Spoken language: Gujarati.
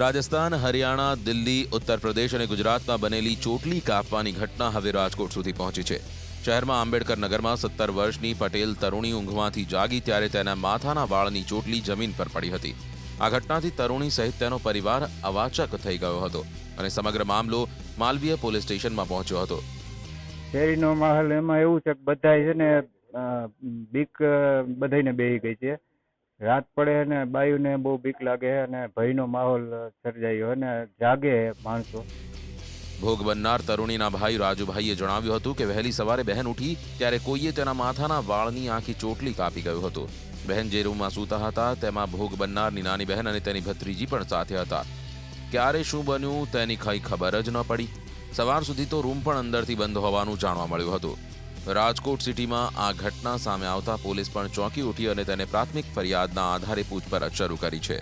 રાજસ્થાન, હરિયાણા, દિલ્હી, ઉત્તર પ્રદેશ અને ગુજરાતમાં બનેલી ચોટલી કાપવાની ઘટના હવે રાજકોટ સુધી પહોંચી છે. શહેરમાં આંબેડકર નગરમાં 17 વર્ષની પટેલ તરુણી ઊંઘમાંથી જાગી ત્યારે તેના માથાના વાળની ચોટલી જમીન પર પડી હતી. આ ઘટનાથી તરુણી સહિત તેનો પરિવાર અવાચક થઈ ગયો હતો અને સમગ્ર મામલો માલવીય પોલીસ સ્ટેશનમાં પહોંચ્યો હતો. શેરીનો માહોલ એમાં એવું છે કે બધાય છે ને બીક બધાયને બેહી ગઈ છે. રાત પડે અને બાયુને બહુ બીક લાગે અને ભયનો માહોલ સર્જાયો અને જાગે માણસો. ભોગ બનનાર તરુણીના ભાઈ રાજુભાઈએ જણાવ્યું હતું કે વહેલી સવારે બહેન ઉઠી ત્યારે કોઈએ તેના માથાના વાળની આખી ચોટલી કાપી ગયું હતું. બહેન જે રૂમમાં સૂતા હતા તેમાં ભોગ બનનારની નાની બહેન અને તેની ભત્રીજી પણ સાથે હતા. ક્યારે શું બન્યું તેની કંઈ ખબર જ ન પડી. સવાર સુધી તો રૂમ પણ અંદરથી બંધ હોવાનું જાણવા મળ્યું હતું. રાજકોટ સિટીમાં આ ઘટના સામે આવતા પોલીસ પણ ચોંકી ઉઠી અને તેને પ્રાથમિક ફરિયાદના આધારે પૂછપરછ શરૂ કરી છે.